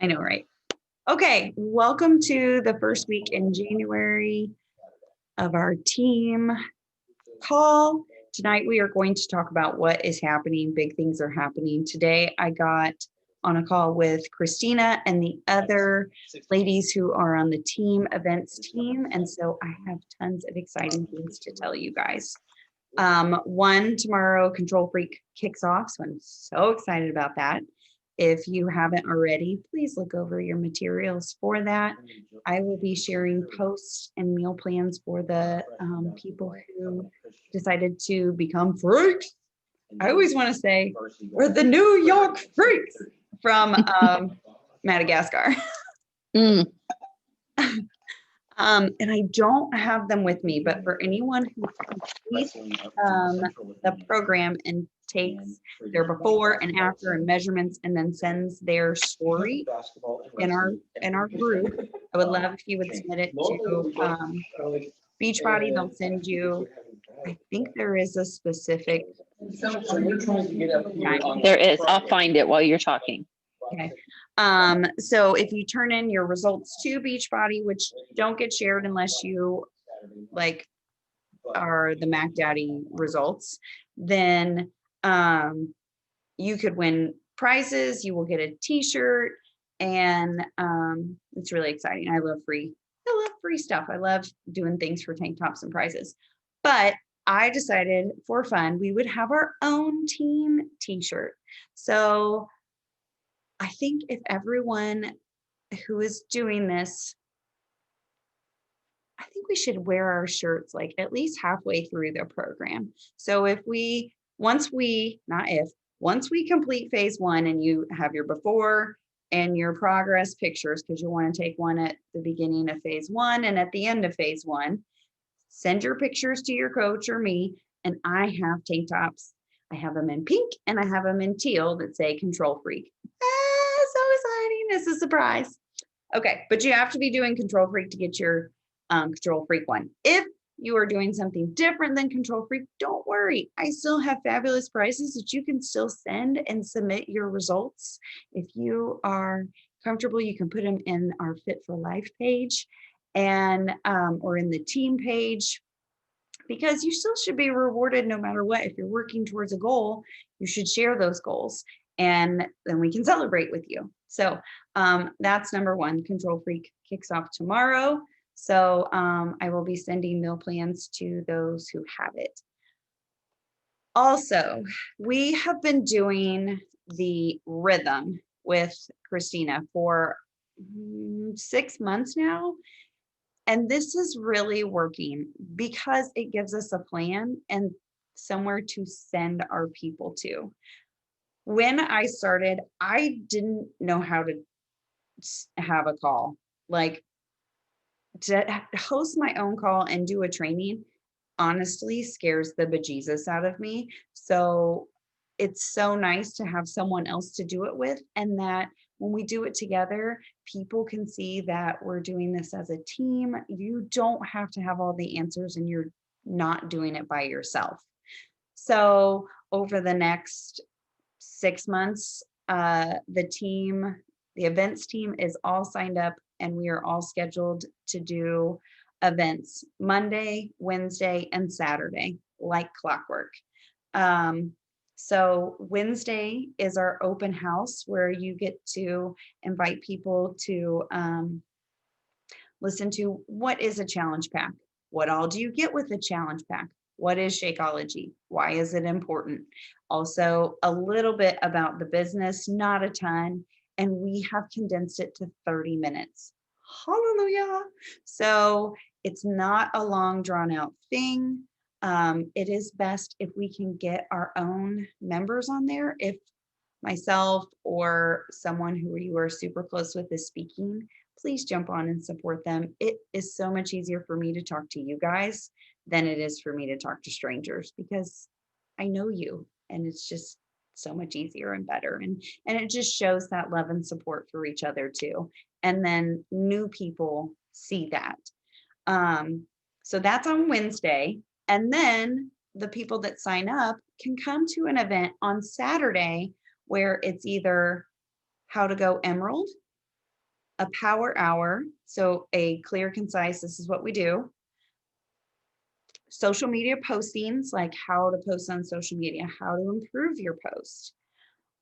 I know, right? Okay, welcome to the first week in January of our team call. Tonight we are going to talk about what is happening. Big things are happening. Today I got on a call with Christina and the other ladies who are on the team events team. And so I have tons of exciting things to tell you guys. One, tomorrow Control Freak kicks off, so I'm so excited about that. If you haven't already, please look over your materials for that. I will be sharing posts and meal plans for the people who decided to become freaks. I always want to say we're the New York freaks from Madagascar. Mm. And I don't have them with me, but for anyone who completes the program and takes their before and after and measurements and then sends their story in our group, I would love if you would submit it to Beachbody. They'll send you, I think there is a specific. There is. I'll find it while you're talking. Okay. So if you turn in your results to Beachbody, which don't get shared unless you like are the Mac Daddy results, then you could win prizes. You will get a t-shirt, and it's really exciting. I love free stuff. I love doing things for tank tops and prizes. But I decided for fun, we would have our own team t-shirt. So I think if everyone who is doing this, I think we should wear our shirts like at least halfway through the program. So once we complete phase one and you have your before and your progress pictures, because you want to take one at the beginning of phase one and at the end of phase one, send your pictures to your coach or me. And I have tank tops. I have them in pink and I have them in teal that say Control Freak. So exciting. It's a surprise. Okay, but you have to be doing Control Freak to get your Control Freak one. If you are doing something different than Control Freak, don't worry. I still have fabulous prizes that you can still send and submit your results. If you are comfortable, you can put them in our Fit for Life page and or in the team page, because you still should be rewarded no matter what. If you're working towards a goal, you should share those goals and then we can celebrate with you. So that's number one. Control Freak kicks off tomorrow. So I will be sending meal plans to those who have it. Also, we have been doing the rhythm with Christina for 6 months now. And this is really working because it gives us a plan and somewhere to send our people to. When I started, I didn't know how to have a call. Like, to host my own call and do a training honestly scares the bejesus out of me. So it's so nice to have someone else to do it with, and that when we do it together, people can see that we're doing this as a team. You don't have to have all the answers and you're not doing it by yourself. So over the next 6 months, the events team is all signed up and we are all scheduled to do events Monday, Wednesday, and Saturday, like clockwork. So Wednesday is our open house where you get to invite people to listen to what is a challenge pack? What all do you get with a challenge pack? What is Shakeology? Why is it important? Also, a little bit about the business, not a ton. And we have condensed it to 30 minutes. Hallelujah. So it's not a long, drawn out thing. It is best if we can get our own members on there. If myself or someone who you are super close with is speaking, please jump on and support them. It is so much easier for me to talk to you guys than it is for me to talk to strangers, because I know you and it's just so much easier and better. And it just shows that love and support for each other too. And then new people see that. So that's on Wednesday. And then the people that sign up can come to an event on Saturday where it's either how to go emerald a power hour. So a clear, concise, this is what we do. Social media postings, like how to post on social media, how to improve your post.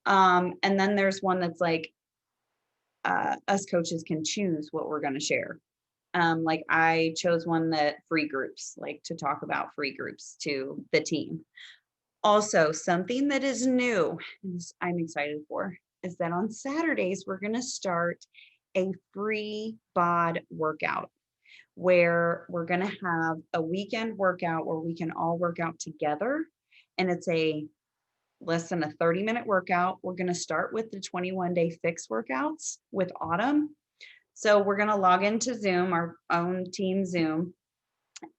And then there's one that's like, us coaches can choose what we're going to share. Like I chose one that free groups, like to talk about free groups to the team. Also, something that is new, and I'm excited for, is that on Saturdays, we're going to start a free bod workout where we're going to have a weekend workout where we can all work out together. And it's a less than a 30-minute workout. We're going to start with the 21-day fix workouts with Autumn. So we're going to log into Zoom, our own team Zoom,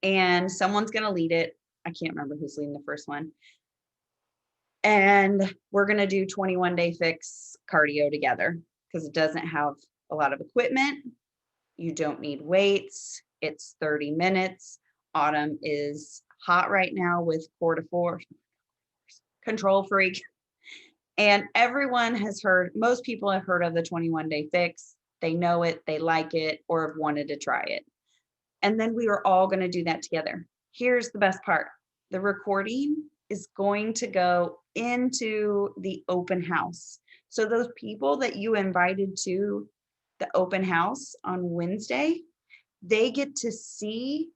and someone's going to lead it. I can't remember who's leading the first one. And we're going to do 21-day fix cardio together because it doesn't have a lot of equipment. You don't need weights. It's 30 minutes. Autumn is hot right now with Core to 4, control freak. And everyone has heard, most people have heard of the 21-day fix. They know it, they like it, or have wanted to try it. And then we are all going to do that together. Here's the best part. The recording is going to go into the open house. So those people that you invited to the open house on Wednesday, they get to see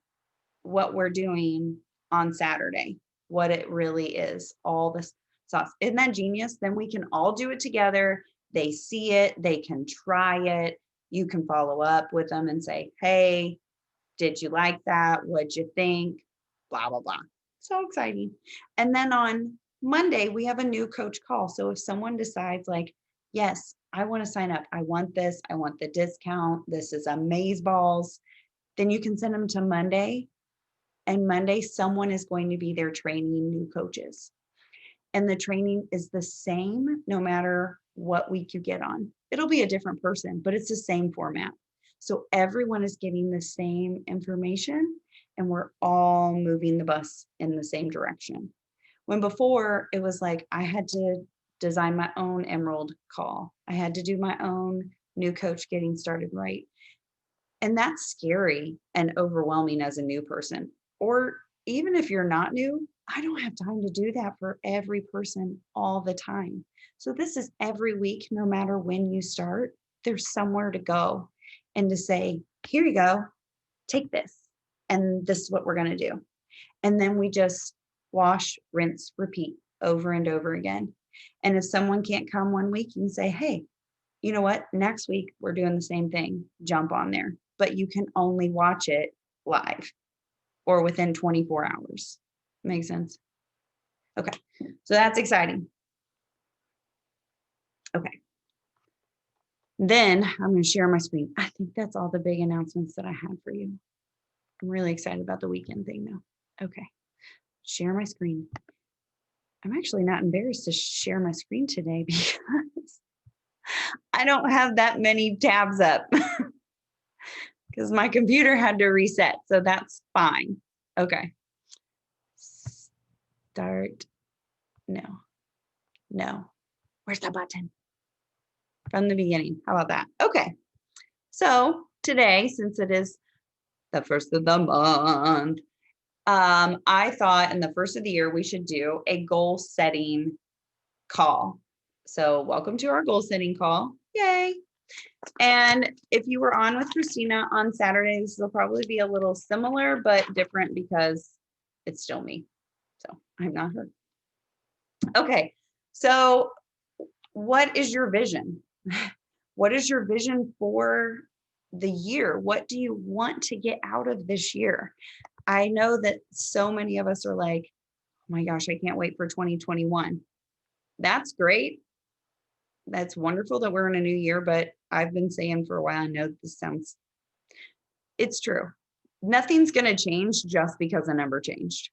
what we're doing on Saturday, what it really is, all this sauce. Isn't that genius? Then we can all do it together. They see it, they can try it. You can follow up with them and say, hey, did you like that? What'd you think? Blah, blah, blah. So exciting. And then on Monday, we have a new coach call. So if someone decides like, yes, I want to sign up. I want this. I want the discount. This is amaze balls. Then you can send them to Monday. And Monday, someone is going to be there training new coaches. And the training is the same no matter what week you get on. It'll be a different person, but it's the same format. So everyone is getting the same information and we're all moving the bus in the same direction. When before it was like I had to design my own Emerald call. I had to do my own new coach getting started right. And that's scary and overwhelming as a new person. Or even if you're not new, I don't have time to do that for every person all the time. So this is every week, no matter when you start, there's somewhere to go and to say, here you go, take this. And this is what we're going to do. And then we just wash, rinse, repeat over and over again. And if someone can't come one week, you can say, hey, you know what? Next week, we're doing the same thing. Jump on there. But you can only watch it live or within 24 hours. Makes sense? Okay. So that's exciting. Okay. Then I'm going to share my screen. I think that's all the big announcements that I had for you. I'm really excited about the weekend thing now. Okay. Share my screen. I'm actually not embarrassed to share my screen today because I don't have that many tabs up because my computer had to reset. So that's fine. Okay. Start. No. Where's the button? From the beginning. How about that? Okay. So today, since it is the first of the month, I thought in the first of the year, we should do a goal setting call. So welcome to our goal setting call. Yay. And if you were on with Christina on Saturdays, they'll probably be a little similar, but different because it's still me. So I'm not her. Okay. So what is your vision? What is your vision for the year? What do you want to get out of this year? I know that so many of us are like, oh my gosh, I can't wait for 2021. That's great. That's wonderful that we're in a new year, but I've been saying for a while, I know this sounds, it's true. Nothing's going to change just because a number changed.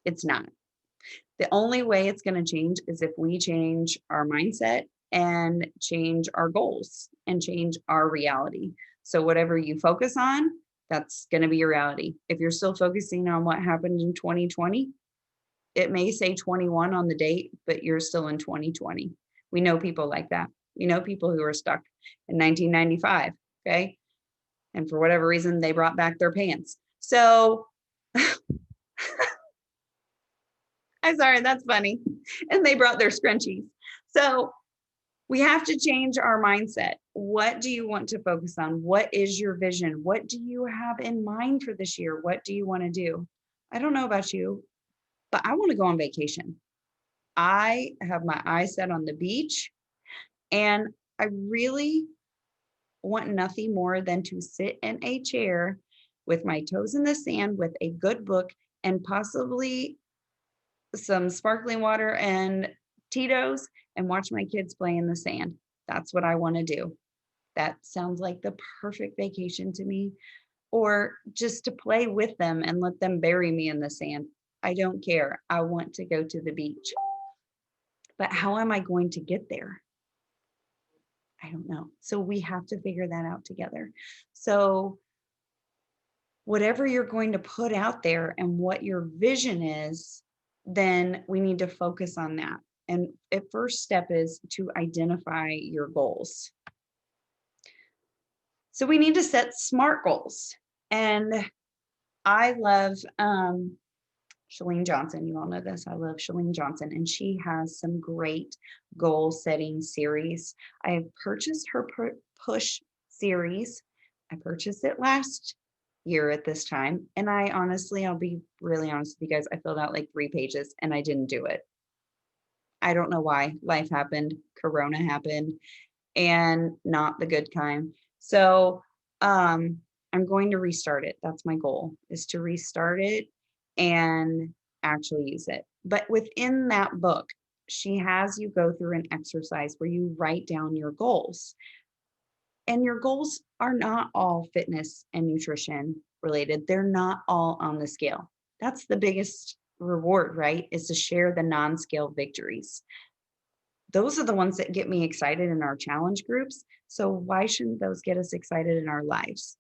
It's not. The only way it's going to change is if we change our mindset and change our goals and change our reality. So whatever you focus on, that's going to be your reality. If you're still focusing on what happened in 2020, it may say 21 on the date, but you're still in 2020. We know people like that. We know people who are stuck in 1995, okay? And for whatever reason, they brought back their pants. So I'm sorry, that's funny. And they brought their scrunchies. So we have to change our mindset. What do you want to focus on? What is your vision? What do you have in mind for this year? What do you want to do? I don't know about you, but I want to go on vacation. I have my eyes set on the beach, and I really want nothing more than to sit in a chair with my toes in the sand with a good book and possibly some sparkling water and Tito's and watch my kids play in the sand. That's what I want to do. That sounds like the perfect vacation to me. Or just to play with them and let them bury me in the sand. I don't care. I want to go to the beach. But how am I going to get there? I don't know. So we have to figure that out together. So whatever you're going to put out there and what your vision is, then we need to focus on that. And the first step is to identify your goals. So we need to set SMART goals. And I love Chalene Johnson. You all know this. I love Chalene Johnson, and she has some great goal setting series. I have purchased her push series. I purchased it last year at this time. And I honestly, I'll be really honest with you guys, I filled out like 3 pages and I didn't do it. I don't know why. Life happened, Corona happened, and not the good kind. So I'm going to restart it. That's my goal, is to restart it and actually use it. But within that book, she has you go through an exercise where you write down your goals. And your goals are not all fitness and nutrition related. They're not all on the scale. That's the biggest reward, right? Is to share the non-scale victories. Those are the ones that get me excited in our challenge groups. So why shouldn't those get us excited in our lives?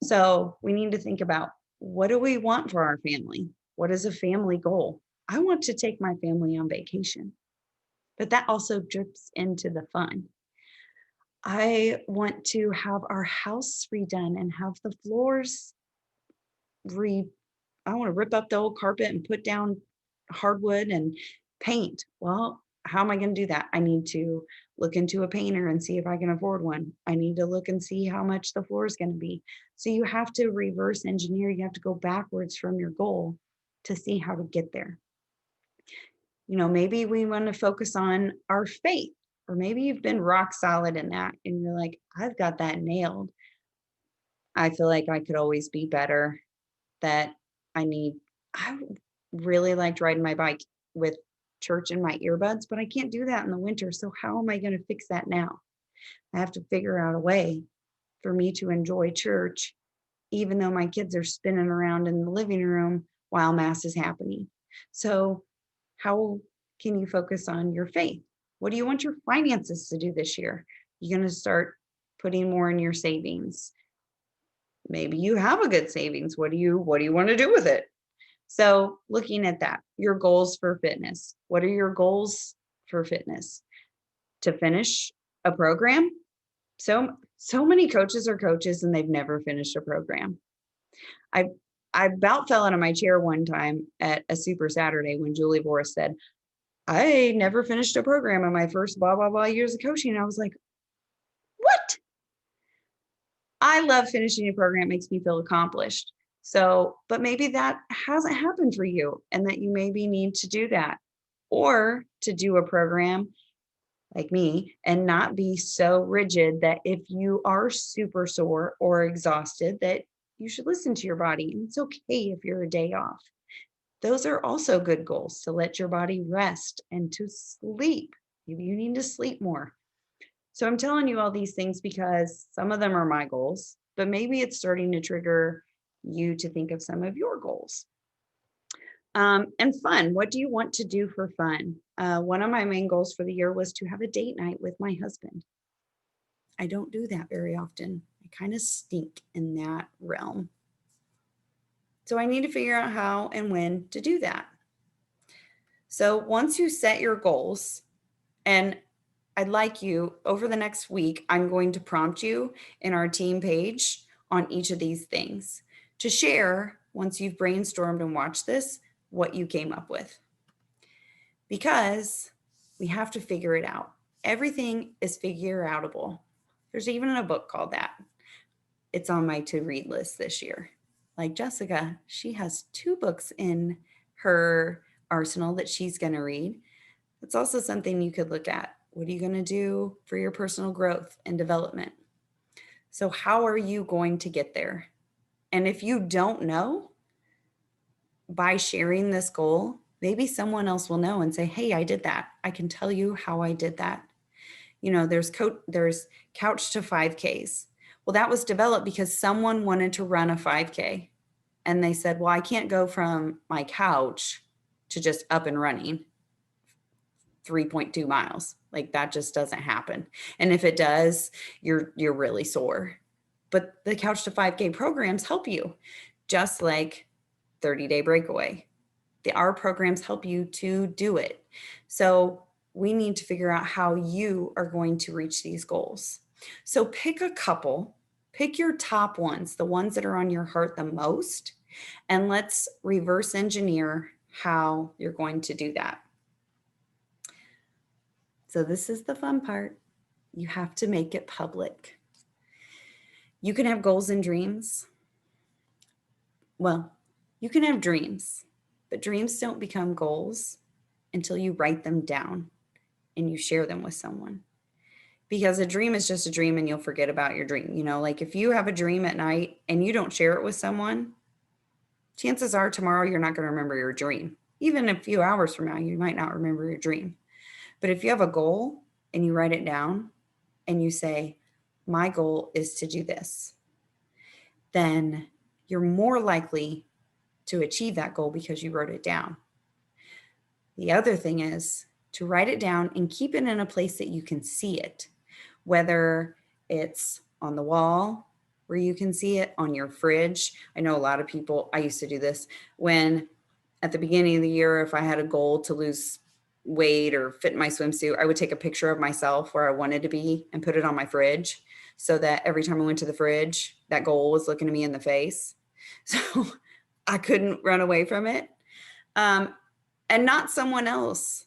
So we need to think about, what do we want for our family? What is a family goal? I want to take my family on vacation, but that also drips into the fun. I want to have our house redone and have the floors I want to rip up the old carpet and put down hardwood and paint. Well, how am I going to do that? I need to look into a painter and see if I can afford one. I need to look and see how much the floor is going to be. So you have to reverse engineer. You have to go backwards from your goal to see how to get there. Maybe we want to focus on our faith, or maybe you've been rock solid in that and you're like, I've got that nailed. I feel like I could always be better, that I really liked riding my bike with church in my earbuds, but I can't do that in the winter. So how am I going to fix that now? I have to figure out a way for me to enjoy church, even though my kids are spinning around in the living room while mass is happening. So how can you focus on your faith? What do you want your finances to do this year? You're going to start putting more in your savings. Maybe you have a good savings. What do you want to do with it? So looking at that, your goals for fitness. What are your goals for fitness? To finish a program? So many coaches are coaches and they've never finished a program. I about fell out of my chair one time at a Super Saturday when Julie Boris said, I never finished a program in my first blah, blah, blah years of coaching. And I was like, what? I love finishing a program. It makes me feel accomplished. So, but maybe that hasn't happened for you and that you maybe need to do that, or to do a program like me and not be so rigid that if you are super sore or exhausted, that you should listen to your body. And it's okay if you're a day off. Those are also good goals, to let your body rest and to sleep. Maybe you need to sleep more. So I'm telling you all these things because some of them are my goals, but maybe it's starting to trigger you to think of some of your goals. And fun. What do you want to do for fun? One of my main goals for the year was to have a date night with my husband. I don't do that very often. I kind of stink in that realm. So I need to figure out how and when to do that. So once you set your goals, and I'd like you over the next week, I'm going to prompt you in our team page on each of these things to share once you've brainstormed and watched this, what you came up with. Because we have to figure it out. Everything is figure outable. There's even a book called that. It's on my to read list this year. Like Jessica, she has 2 books in her arsenal that she's going to read. It's also something you could look at. What are you going to do for your personal growth and development? So, how are you going to get there? And if you don't know, by sharing this goal, maybe someone else will know and say, hey, I did that. I can tell you how I did that. You know, there's Couch to 5Ks. Well, that was developed because someone wanted to run a 5K. And they said, well, I can't go from my couch to just up and running 3.2 miles. Like that just doesn't happen. And if it does, you're really sore. But the Couch to 5K programs help you, just like 30-day breakaway. Our programs help you to do it. So we need to figure out how you are going to reach these goals. So pick a couple, pick your top ones, the ones that are on your heart the most, and let's reverse engineer how you're going to do that. So this is the fun part. You have to make it public. You can have goals and dreams. Well, you can have dreams, but dreams don't become goals until you write them down and you share them with someone. Because a dream is just a dream and you'll forget about your dream. You know, like if you have a dream at night and you don't share it with someone, chances are tomorrow you're not going to remember your dream. Even a few hours from now, you might not remember your dream. But if you have a goal and you write it down and you say, my goal is to do this, then you're more likely to achieve that goal because you wrote it down. The other thing is to write it down and keep it in a place that you can see it, whether it's on the wall where you can see it, on your fridge. I know a lot of people, I used to do this when at the beginning of the year, if I had a goal to lose weight or fit in my swimsuit, I would take a picture of myself where I wanted to be and put it on my fridge so that every time I went to the fridge, that goal was looking at me in the face. So I couldn't run away from it. And not someone else,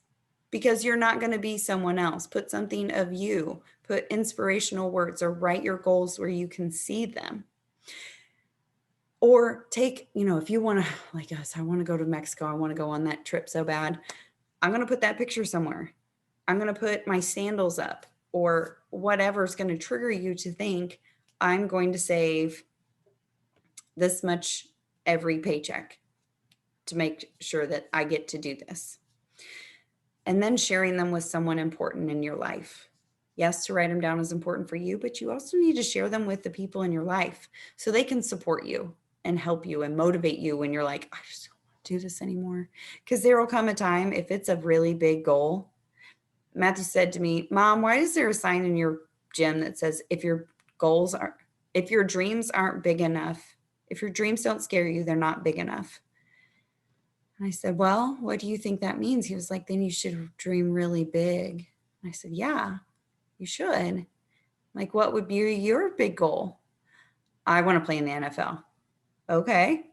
because you're not going to be someone else. Put something of you, put inspirational words, or write your goals where you can see them. Or take, you know, if you want to, like us, I want to go to Mexico. I want to go on that trip so bad. I'm going to put that picture somewhere. I'm going to put my sandals up or whatever's going to trigger you to think I'm going to save this much every paycheck to make sure that I get to do this. And then sharing them with someone important in your life. Yes, to write them down is important for you, but you also need to share them with the people in your life so they can support you and help you and motivate you when you're like, I just don't want to do this anymore. Because there will come a time, if it's a really big goal. Matthew said to me, Mom, why is there a sign in your gym that says if your dreams aren't big enough, if your dreams don't scare you, they're not big enough? And I said, well, what do you think that means? He was like, then you should dream really big. And I said, yeah, you should. Like, what would be your big goal? I want to play in the NFL. Okay.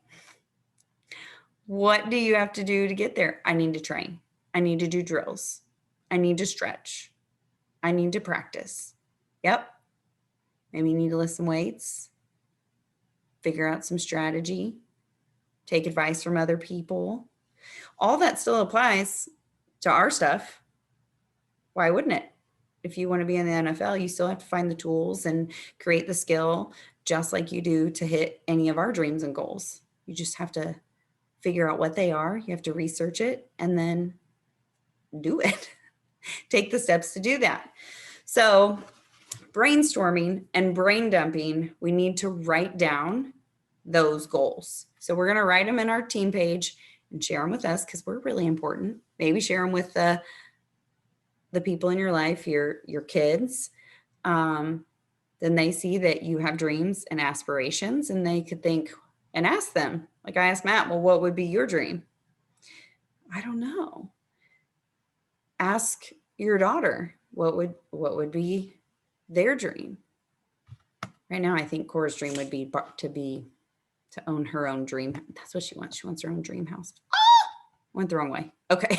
What do you have to do to get there? I need to train. I need to do drills. I need to stretch. I need to practice. Yep. Maybe you need to lift some weights, figure out some strategy, take advice from other people. All that still applies to our stuff. Why wouldn't it? If you want to be in the NFL, you still have to find the tools and create the skill just like you do to hit any of our dreams and goals. You just have to figure out what they are. You have to research it and then do it. Take the steps to do that. So brainstorming and brain dumping, we need to write down those goals. So we're going to write them in our team page and share them with us because we're really important. Maybe share them with the people in your life, your kids. Then they see that you have dreams and aspirations and they could think and ask them. Like I asked Matt, well, what would be your dream? I don't know. Ask your daughter. what would be their dream? Right now, I think Cora's dream would be to own her own dream. That's what she wants. She wants her own dream house. Ah! Went the wrong way. Okay.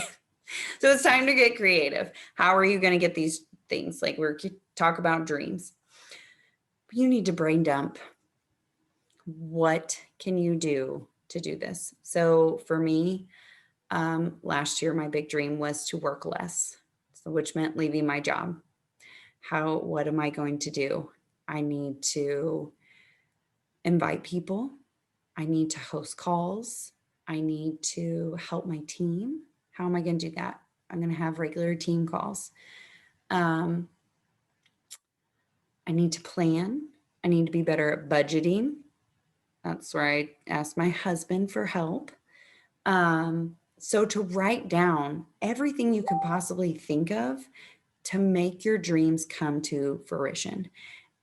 So it's time to get creative. How are you going to get these things? Like we're talk about dreams. You need to brain dump. What can you do to do this? So for me, last year, my big dream was to work less, so which meant leaving my job. What am I going to do? I need to invite people. I need to host calls. I need to help my team. How am I going to do that? I'm going to have regular team calls. I need to plan. I need to be better at budgeting. That's where I asked my husband for help. So to write down everything you could possibly think of to make your dreams come to fruition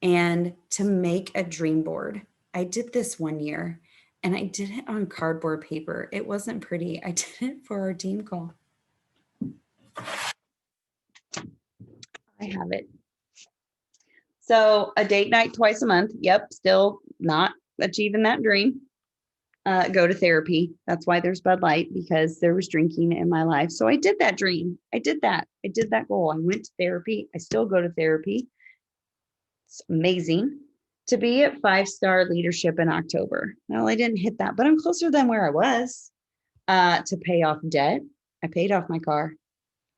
and to make a dream board. I did this one year and I did it on cardboard paper. It wasn't pretty. I did it for our team call. I have it. So a date night twice a month. Yep, still not achieving that dream. Go to therapy. That's why there's Bud Light, because there was drinking in my life. So I did that dream. I did that. I did that goal. I went to therapy. I still go to therapy. It's amazing. To be at 5-star leadership in October. Well, I didn't hit that, but I'm closer than where I was. To pay off debt. I paid off my car.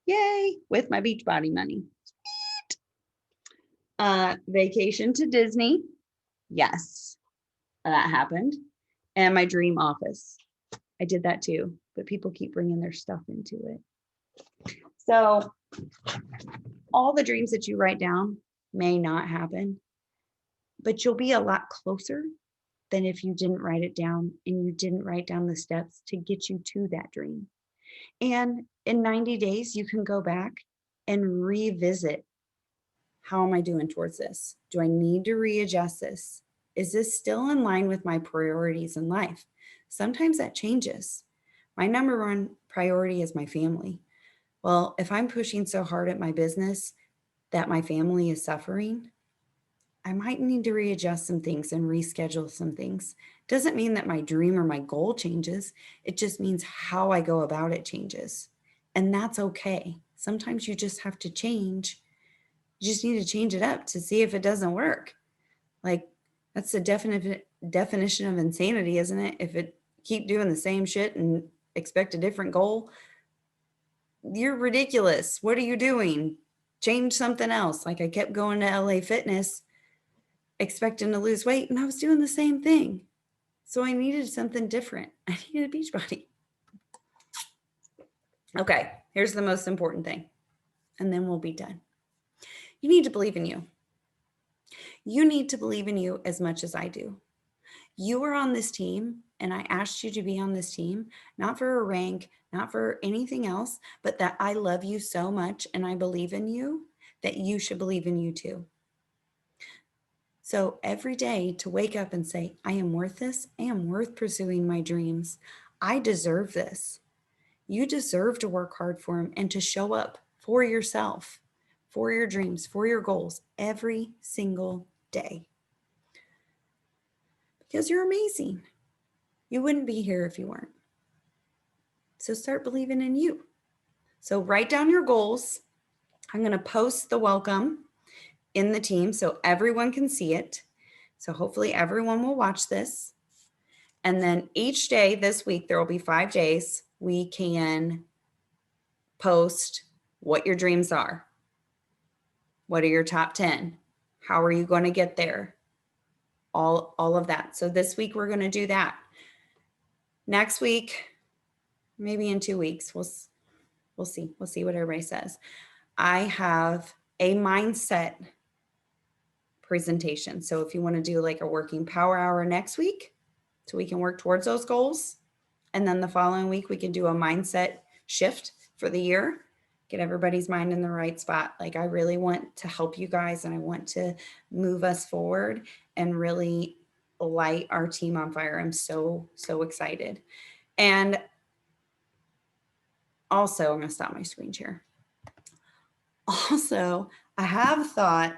Yay, with my Beachbody money. Vacation to Disney. Yes, that happened. And my dream office. I did that too, but people keep bringing their stuff into it. So all the dreams that you write down may not happen, but you'll be a lot closer than if you didn't write it down and you didn't write down the steps to get you to that dream. And in 90 days, you can go back and revisit. How am I doing towards this? Do I need to readjust this? Is this still in line with my priorities in life? Sometimes that changes. My number one priority is my family. Well, if I'm pushing so hard at my business that my family is suffering, I might need to readjust some things and reschedule some things. Doesn't mean that my dream or my goal changes. It just means how I go about it changes. And that's okay. Sometimes you just have to change. You just need to change it up to see if it doesn't work. Like that's the definition of insanity, isn't it? If it keep doing the same shit and expect a different goal, you're ridiculous. What are you doing? Change something else. Like I kept going to LA Fitness expecting to lose weight and I was doing the same thing. So I needed something different. I needed a Beachbody. Okay, here's the most important thing. And then we'll be done. You need to believe in you. You need to believe in you as much as I do. You are on this team, and I asked you to be on this team, not for a rank, not for anything else, but that I love you so much and I believe in you that you should believe in you too. So every day to wake up and say, I am worth this. I am worth pursuing my dreams. I deserve this. You deserve to work hard for them and to show up for yourself, for your dreams, for your goals every single day. Because you're amazing. You wouldn't be here if you weren't. So start believing in you. So write down your goals. I'm going to post the welcome in the team so everyone can see it. So hopefully everyone will watch this. And then each day this week, there will be 5 days, we can post what your dreams are. What are your top 10? How are you going to get there? All of that. So this week we're going to do that. Next week, maybe in 2 weeks, we'll see. We'll see what everybody says. I have a mindset presentation. So if you want to do like a working power hour next week, so we can work towards those goals. And then the following week, we can do a mindset shift for the year, get everybody's mind in the right spot. Like I really want to help you guys and I want to move us forward and really light our team on fire. I'm so excited. And also, I'm going to stop my screen share. Also, I have thought,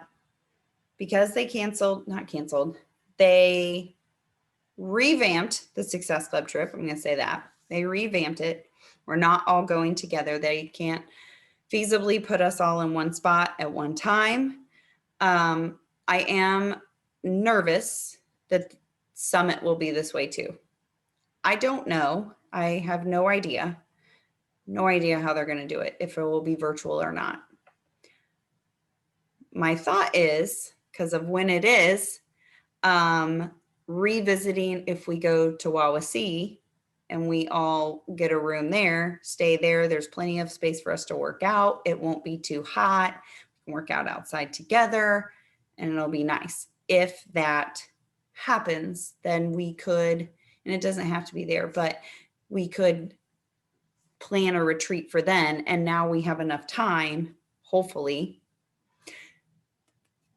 because they they revamped the Success Club trip. I'm going to say that. They revamped it. We're not all going together. They can't feasibly put us all in one spot at one time. I am nervous that Summit will be this way too. I don't know. I have no idea. No idea how they're going to do it, if it will be virtual or not. My thought is, because of when it is, revisiting if we go to Wawasee and we all get a room there, stay there. There's plenty of space for us to work out. It won't be too hot. We can work out outside together and it'll be nice. If that happens, then we could, and it doesn't have to be there, but we could plan a retreat for then. And now we have enough time, hopefully,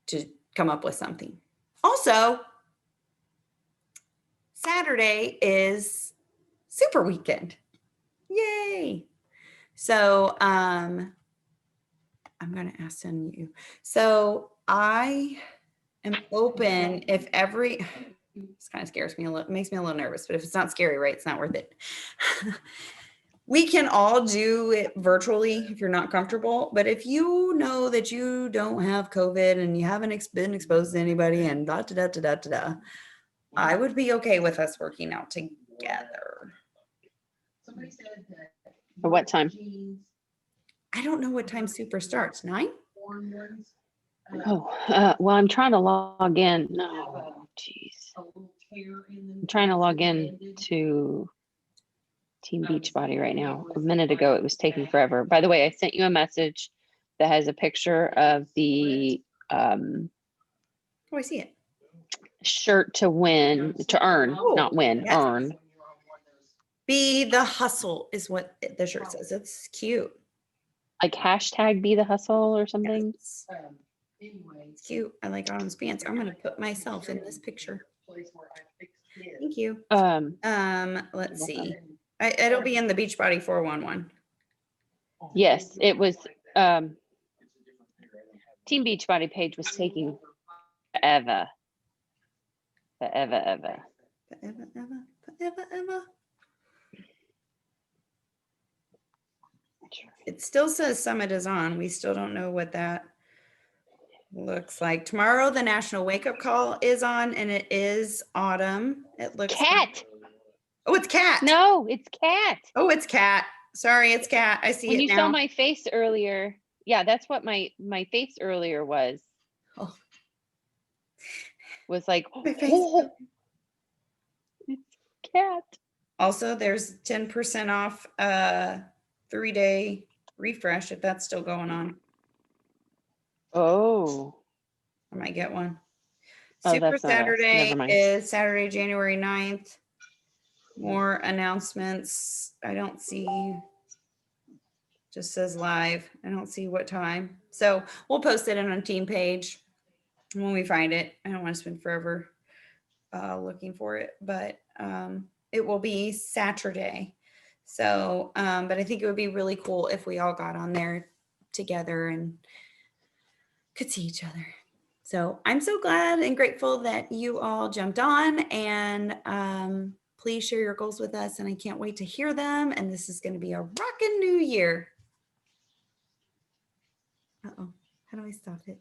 to come up with something. Also, Saturday is Super Weekend. Yay. So I'm going to ask you. So I am open if this kind of scares me a little, makes me a little nervous, but if it's not scary, right, it's not worth it. We can all do it virtually if you're not comfortable, but if you know that you don't have COVID and you haven't been exposed to anybody and I would be okay with us working out together. For what time? I don't know what time Super starts. 9? Oh, well, I'm trying to log in. No, geez. I'm trying to log in to Team Beachbody right now. A minute ago, it was taking forever. By the way, I sent you a message that has a picture of the Oh, I see it. shirt to earn, not win, yes. earn. Be the hustle is what the shirt says. It's cute. Like hashtag be the hustle or something. Yes. It's cute. I like Autumn's pants. I'm going to put myself in this picture. Thank you. Let's see. It'll be in the Beachbody 411. Yes, it was. Team Beachbody page was taking forever. Forever. It still says Summit is on. We still don't know what that looks like. Tomorrow, the National Wake Up Call is on, and it is Autumn. It looks Cat. Oh, it's Cat. No, it's Cat. Oh, it's Cat. Sorry, it's Cat. I see when it you now. saw my face earlier, yeah, that's what my face earlier was. Oh. Was like, My face. oh, it's Cat. Also, there's 10% off 3-day refresh if that's still going on. Oh. I might get one. Oh, Super that's not us. Saturday Never mind. is Saturday, January 9th. More announcements. I don't see, just says live. I don't see what time. So we'll post it on a team page when we find it. I don't want to spend forever looking for it, but it will be Saturday. So, but I think it would be really cool if we all got on there together and could see each other. So I'm so glad and grateful that you all jumped on, and please share your goals with us. And I can't wait to hear them. And this is going to be a rockin' new year. Uh-oh, how do I stop it?